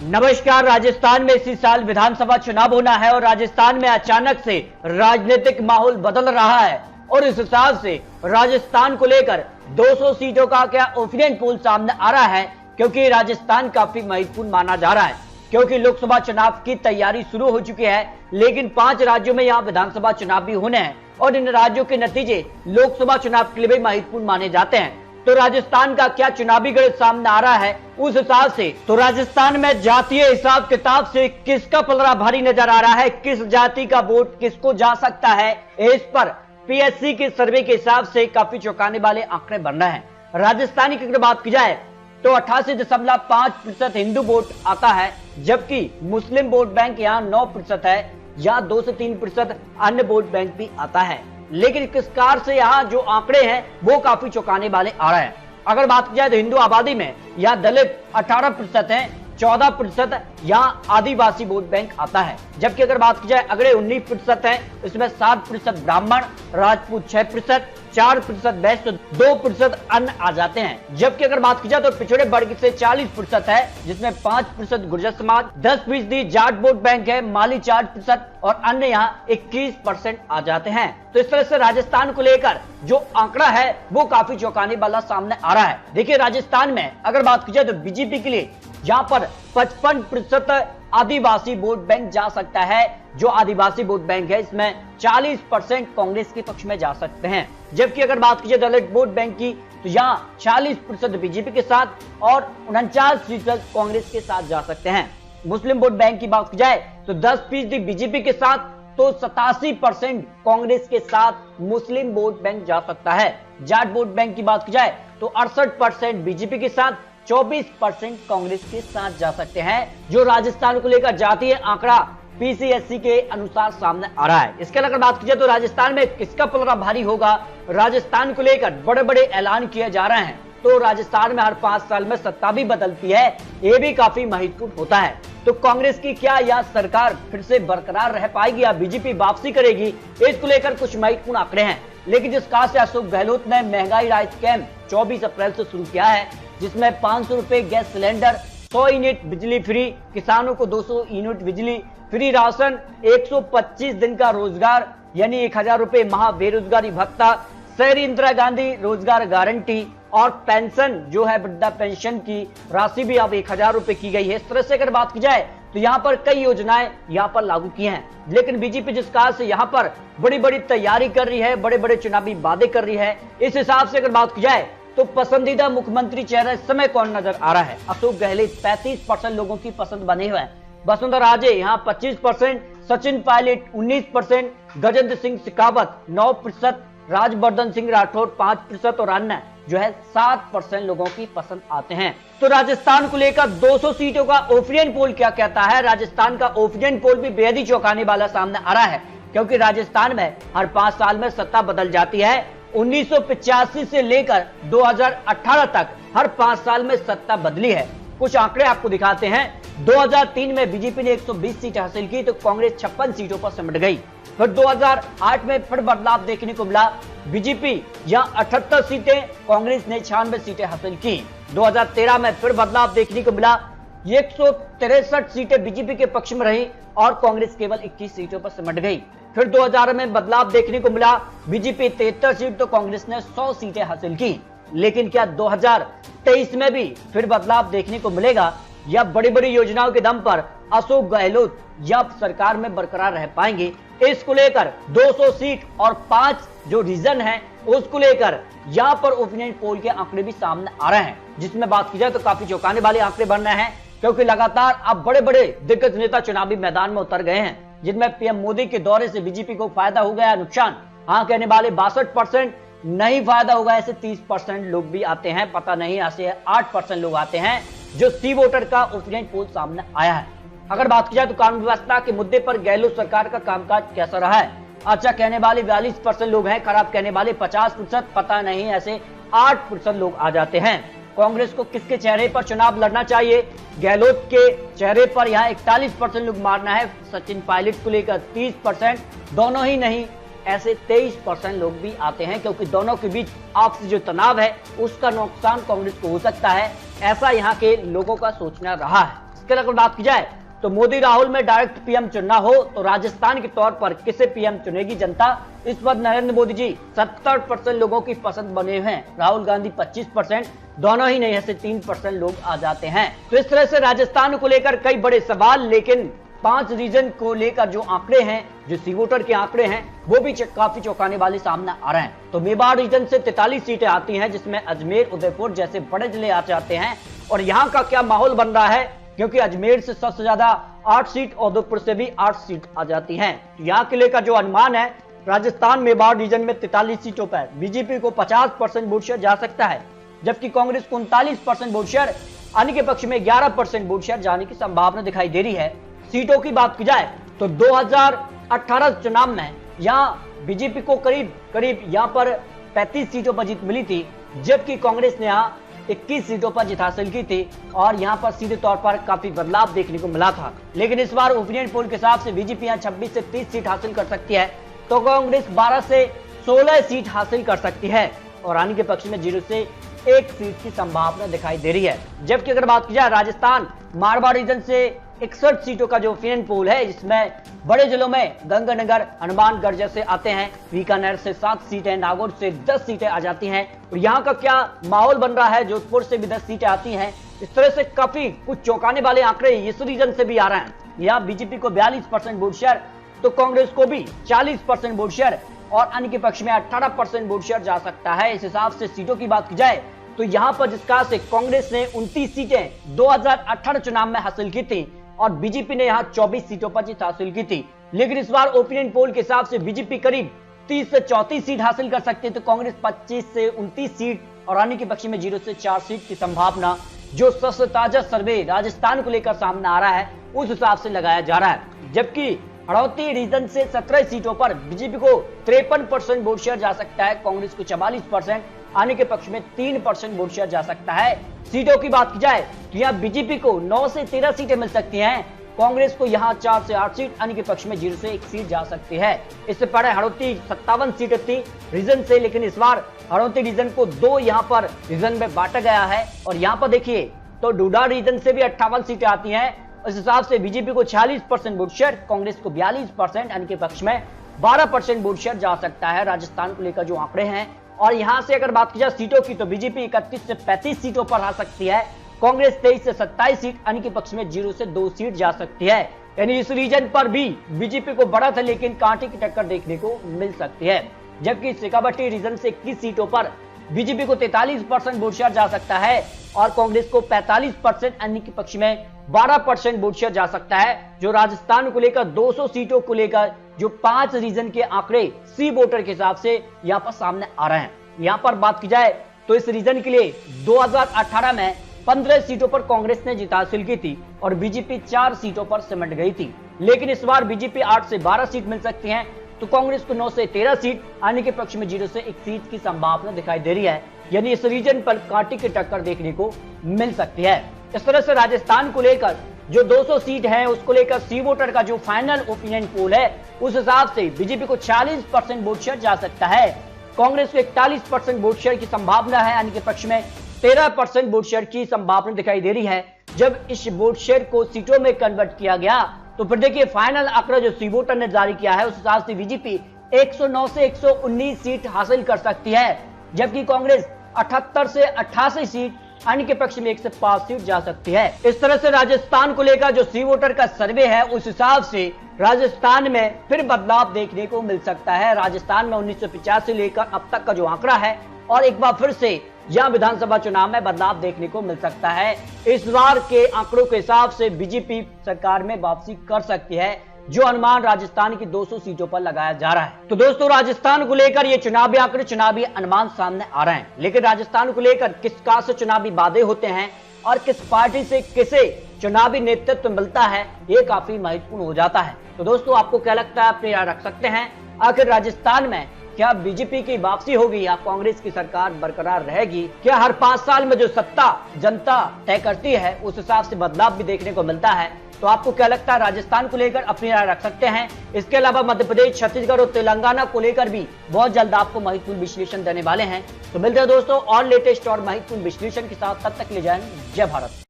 नमस्कार। राजस्थान में इसी साल विधानसभा चुनाव होना है और राजस्थान में अचानक से राजनीतिक माहौल बदल रहा है और इस हिसाब से राजस्थान को लेकर 200 सीटों का क्या ओपिनियन पोल सामने आ रहा है, क्योंकि राजस्थान काफी महत्वपूर्ण माना जा रहा है क्योंकि लोकसभा चुनाव की तैयारी शुरू हो चुकी है, लेकिन 5 राज्यों में यहाँ विधानसभा चुनाव भी होने हैं और इन राज्यों के नतीजे लोकसभा चुनाव के लिए भी महत्वपूर्ण माने जाते हैं। तो राजस्थान का क्या चुनावी गणित सामने आ रहा है उस हिसाब से तो राजस्थान में जातीय हिसाब किताब से किसका पलड़ा भारी नजर आ रहा है, किस जाति का वोट किसको जा सकता है, इस पर पीएससी के सर्वे के हिसाब से काफी चौंकाने वाले आंकड़े बन रहे हैं। राजस्थान की अगर बात की जाए तो 88.5% हिंदू वोट आता है, जबकि मुस्लिम वोट बैंक यहाँ 9% है, यहाँ 2 से 3% अन्य वोट बैंक भी आता है। लेकिन किस कार से यहाँ जो आंकड़े हैं वो काफी चौंकाने वाले आ रहे हैं। अगर बात की जाए तो हिंदू आबादी में यहाँ दलित 18% है, 14% यहाँ आदिवासी वोट बैंक आता है, जबकि अगर बात की जाए अगड़े 19% है, इसमें 7% ब्राह्मण, राजपूत 6%, 4% वैश्य, 2% अन्य आ जाते हैं। जबकि अगर बात की जाए तो पिछड़े वर्ग से 40% है, जिसमें 5% गुर्जर समाज, 10% जाट वोट बैंक है, माली 4% और अन्य यहाँ 21% आ जाते हैं। तो इस तरह से राजस्थान को लेकर जो आंकड़ा है वो काफी चौंकाने वाला सामने आ रहा है। देखिए राजस्थान में अगर बात की जाए तो बीजेपी के लिए यहाँ पर 55% आदिवासी वोट बैंक जा सकता है। जो आदिवासी वोट बैंक है इसमें 40% कांग्रेस के पक्ष में जा सकते हैं, जबकि अगर बात की जाए दलित वोट बैंक की तो यहाँ 40% बीजेपी के साथ और 49% कांग्रेस के साथ जा सकते हैं। मुस्लिम वोट बैंक की बात की जाए तो 10% बीजेपी के साथ तो 87% कांग्रेस के साथ मुस्लिम वोट बैंक जा सकता है। जाट वोट बैंक की बात की जाए तो 68% बीजेपी के साथ 24% कांग्रेस के साथ जा सकते हैं। जो राजस्थान को लेकर जातीय आंकड़ा पीसीएससी के अनुसार सामने आ रहा है। इसके अलावा बात की जाए तो राजस्थान में किसका पलड़ा भारी होगा, राजस्थान को लेकर बड़े बड़े ऐलान किए जा रहे हैं। तो राजस्थान में हर 5 साल में सत्ता भी बदलती है, ये भी काफी महत्वपूर्ण होता है। तो कांग्रेस की क्या यह सरकार फिर से बरकरार रह पाएगी या बीजेपी वापसी करेगी, इसको लेकर कुछ महत्वपूर्ण आंकड़े हैं। लेकिन जिस कहा से अशोक गहलोत ने महंगाई राहत कैंप 24 अप्रैल से शुरू किया है, जिसमें 500 रुपए गैस सिलेंडर, 100 यूनिट बिजली फ्री, किसानों को 200 यूनिट बिजली फ्री, राशन, 125 दिन का रोजगार यानी 1000 रुपए महा बेरोजगारी भत्ता, शहरी इंदिरा गांधी रोजगार गारंटी और पेंशन जो है वृद्धा पेंशन की राशि भी अब 1000 रुपए की गई है। इस तरह से अगर बात की जाए तो यहाँ पर कई योजनाएं यहाँ पर लागू की हैं, लेकिन बीजेपी जिस काल से यहाँ पर बड़ी बड़ी तैयारी कर रही है, बड़े बड़े चुनावी वादे कर रही है, इस हिसाब से अगर बात की जाए तो पसंदीदा मुख्यमंत्री चेहरा इस समय कौन नजर आ रहा है। अशोक गहलोत 35% लोगों की पसंद बने हुए हैं, वसुंधरा राजे यहाँ 25%, सचिन पायलट 19%, गजेंद्र सिंह शेखावत 9%, राजवर्धन सिंह राठौर 5% और अन्य जो है 7% लोगों की पसंद आते हैं। तो राजस्थान को लेकर 200 सीटों का ओपिनियन पोल क्या कहता है, राजस्थान का ओपिनियन पोल भी बेहद ही चौंकाने वाला सामने आ रहा है, क्योंकि राजस्थान में हर 5 साल में सत्ता बदल जाती है। 1985 से लेकर 2018 तक हर 5 साल में सत्ता बदली है। कुछ आंकड़े आपको दिखाते हैं। 2003 में बीजेपी ने 120 सीटें हासिल की तो कांग्रेस 56 सीटों पर सिमट गई। फिर 2008 में फिर बदलाव देखने को मिला, बीजेपी यहाँ 78 सीटें, कांग्रेस ने 96 सीटें हासिल की। 2013 में फिर बदलाव देखने को मिला, 163 सीटें बीजेपी के पक्ष में रही और कांग्रेस केवल 21 सीटों पर सिमट गई। फिर 2000 में बदलाव देखने को मिला, बीजेपी 73 सीट तो कांग्रेस ने 100 सीटें हासिल की। लेकिन क्या 2023 में भी फिर बदलाव देखने को मिलेगा या बड़ी बड़ी योजनाओं के दम पर अशोक गहलोत या सरकार में बरकरार रह पाएंगे, इसको लेकर 200 सीट और 5 जो रीजन है उसको लेकर यहाँ पर ओपिनियन पोल के आंकड़े भी सामने आ रहे हैं, जिसमें बात की जाए तो काफी चौंकाने वाले आंकड़े बन रहे हैं, क्योंकि लगातार अब बड़े बड़े दिग्गज नेता चुनावी मैदान में उतर गए हैं, जिनमें पीएम मोदी के दौरे से बीजेपी को फायदा हो गया, नुकसान हाँ कहने वाले 62%, नहीं फायदा होगा ऐसे 30% लोग भी आते हैं, पता नहीं ऐसे 8% लोग आते हैं। जो सी वोटर का ओपिनियन पोल सामने आया है। अगर बात की जाए तो कानून व्यवस्था के मुद्दे पर गहलोत सरकार का कामकाज कैसा रहा है, अच्छा कहने वाले 42% लोग हैं, खराब कहने वाले 50%, पता नहीं ऐसे 8% लोग आ जाते हैं। कांग्रेस को किसके चेहरे पर चुनाव लड़ना चाहिए, गहलोत के चेहरे पर यहाँ 41% लोग मारना है, सचिन पायलट को लेकर 30%, दोनों ही नहीं ऐसे 23% लोग भी आते हैं, क्योंकि दोनों के बीच आपसी जो तनाव है उसका नुकसान कांग्रेस को हो सकता है, ऐसा यहाँ के लोगों का सोचना रहा है। इसके अगर बात की जाए तो मोदी राहुल में डायरेक्ट पीएम चुनना हो तो राजस्थान के तौर पर किसे पीएम चुनेगी जनता? इस पर नरेंद्र मोदी जी 70% लोगों की पसंद बने हुए हैं, राहुल गांधी 25%, दोनों ही नहीं ऐसे 3% लोग आ जाते हैं। तो इस तरह से राजस्थान को लेकर कई बड़े सवाल, लेकिन 5 रीजन को लेकर जो आंकड़े हैं, जो सी वोटर के आंकड़े हैं, वो भी काफी चौंकाने वाले सामने आ रहे हैं। तो मेवाड़ रीजन से 43 सीटें आती हैं, जिसमें अजमेर, उदयपुर जैसे बड़े जिले आ जाते हैं। और यहाँ का क्या माहौल बन रहा है, क्योंकि अजमेर से सबसे ज्यादा 8 सीट और उदयपुर से भी 8 सीट आ जाती हैं। तो यहाँ के लेकर जो अनुमान है, राजस्थान मेवाड़ रीजन में 43 सीटों पर बीजेपी को 50% वोट शेयर जा सकता है, जबकि कांग्रेस को 39% वोट शेयर, अन्य के पक्ष में 11% वोट शेयर जाने की संभावना दिखाई दे रही है। सीटों की बात की जाए तो 2018 चुनाव में यहाँ बीजेपी को करीब यहाँ पर 35 सीटों पर जीत मिली थी, जबकि कांग्रेस ने यहाँ 21 सीटों पर जीत हासिल की थी और यहाँ पर सीधे तौर पर काफी बदलाव देखने को मिला था। लेकिन इस बार ओपिनियन पोल के हिसाब से बीजेपी यहाँ 26 से 30 सीट हासिल कर सकती है, तो कांग्रेस 12 से 16 सीट हासिल कर सकती है और रानी के पक्ष में 0 से 1 सीट की संभावना दिखाई दे रही है। जबकि अगर बात की जाए राजस्थान मारवाड़ रीजन से 61 सीटों का जो ओपिनियन पोल है, जिसमें बड़े जिलों में गंगानगर, हनुमानगढ़ जैसे आते हैं, बीकानेर से 7 सीटें, नागौर से 10 सीटें आ जाती हैं। और यहाँ का क्या माहौल बन रहा है, जोधपुर से भी 10 सीटें आती हैं। इस तरह से काफी कुछ चौंकाने वाले आंकड़े इस रीजन से भी आ रहे हैं। यहाँ बीजेपी को 42% वोट शेयर, तो कांग्रेस को भी 40% वोट शेयर और अन्य के पक्ष में 18% वोट शेयर जा सकता है। इस हिसाब से सीटों की बात की जाए तो यहाँ पर जिसका से कांग्रेस ने 29 सीटें 2018 चुनाव में हासिल की थी और बीजेपी ने यहाँ 24 सीटों पर जीत हासिल की थी। लेकिन इस बार ओपिनियन पोल के हिसाब से बीजेपी करीब 30 से 34 सीट हासिल कर सकती है, तो कांग्रेस 25 से 29 सीट और अन्य के पक्ष में 0 से 4 सीट की संभावना, जो सबसे ताजा सर्वे राजस्थान को लेकर सामने आ रहा है, उस हिसाब से लगाया जा रहा है। जबकि हड़ौती रीजन से 17 सीटों पर बीजेपी को 53% वोट शेयर जा सकता है, कांग्रेस को 44%, आने के पक्ष में 3% वोट शेयर जा सकता है। सीटों की बात की जाए तो यहाँ बीजेपी को 9 से 13 सीटें मिल सकती हैं, कांग्रेस को यहाँ 4 से 8 सीट, अन्य के पक्ष में 0 से 1 सीट जा सकती है। इससे पहले हड़ौती 57 सीटें थी रीजन से, लेकिन इस बार हड़ौती रीजन को 2 यहाँ पर रीजन में बांटा गया है। और यहाँ पर देखिए तो डूडा रीजन से भी 58 सीटें आती हैं। इस हिसाब से बीजेपी को 46% वोट शेयर, कांग्रेस को 42%, अन्य के पक्ष में 12% वोट शेयर जा सकता है। राजस्थान को लेकर जो आंकड़े हैं, और यहां से अगर बात की जाए सीटों की तो बीजेपी 31 से 35 सीटों पर आ सकती है, कांग्रेस 23 से 27 सीट, अन्य के पक्ष में 0 से 2 सीट जा सकती है। यानी इस रीजन पर भी बीजेपी को बढ़त है, लेकिन कांटे की टक्कर देखने को मिल सकती है। जबकि शेखावटी रीजन से 21 सीटों पर बीजेपी को 43% वोट शेयर जा सकता है और कांग्रेस को 45%, अन्य के पक्ष में 12% वोट शेयर जा सकता है। जो राजस्थान को लेकर 200 सीटों को लेकर जो 5 रीजन के आंकड़े सी वोटर के हिसाब से यहाँ पर सामने आ रहे हैं। यहाँ पर बात की जाए तो इस रीजन के लिए 2018 में 15 सीटों पर कांग्रेस ने जीत हासिल की थी और बीजेपी 4 सीटों पर सिमट गई थी। लेकिन इस बार बीजेपी 8 से 12 सीट मिल सकती है, तो कांग्रेस को 9 से 13 सीट, अन्य के पक्ष में 0 से 1 सीट की संभावना दिखाई दे रही है। यानी इस रीजन पर कांटे की टक्कर देखने को मिल सकती है। इस तरह से राजस्थान को लेकर जो 200 सीट है, उसको लेकर सी वोटर का जो फाइनल ओपिनियन पोल है, उस हिसाब से बीजेपी को 40% वोट शेयर जा सकता है, कांग्रेस को 41% वोट शेयर की संभावना है, अन्य के पक्ष में 13% वोट शेयर की संभावना दिखाई दे रही है। जब इस वोट शेयर को सीटों में कन्वर्ट किया गया तो फिर देखिए फाइनल आंकड़ा जो सी वोटर ने जारी किया है, उस हिसाब से बीजेपी 109 से 119 सीट हासिल कर सकती है, जबकि कांग्रेस 78 से 88 सीट, अन्य के पक्ष में 1 से 5 सीट जा सकती है। इस तरह से राजस्थान को लेकर जो सी वोटर का सर्वे है, उस हिसाब से राजस्थान में फिर बदलाव देखने को मिल सकता है। राजस्थान में 1950 से लेकर अब तक का जो आंकड़ा है, और एक बार फिर से यह विधानसभा चुनाव में बदलाव देखने को मिल सकता है। इस बार के आंकड़ों के हिसाब से बीजेपी सरकार में वापसी कर सकती है, जो अनुमान राजस्थान की 200 सीटों पर लगाया जा रहा है। तो दोस्तों, राजस्थान को लेकर ये चुनावी आंकड़े, चुनावी अनुमान सामने आ रहे हैं, लेकिन राजस्थान को लेकर किस कहां से चुनावी वादे होते हैं और किस पार्टी से किसे चुनावी नेतृत्व मिलता है, ये काफी महत्वपूर्ण हो जाता है। तो दोस्तों, आपको क्या लगता है, अपनी राय रख सकते हैं। आखिर राजस्थान में क्या बीजेपी की वापसी होगी या कांग्रेस की सरकार बरकरार रहेगी? क्या हर 5 साल में जो सत्ता जनता तय करती है, उस हिसाब से बदलाव भी देखने को मिलता है? तो आपको क्या लगता है, राजस्थान को लेकर अपनी राय रख सकते हैं। इसके अलावा मध्य प्रदेश, छत्तीसगढ़ और तेलंगाना को लेकर भी बहुत जल्द आपको महत्वपूर्ण विश्लेषण देने वाले हैं। तो मिलते हैं दोस्तों और लेटेस्ट और महत्वपूर्ण विश्लेषण के साथ, तब तक ले जाएं। जय भारत।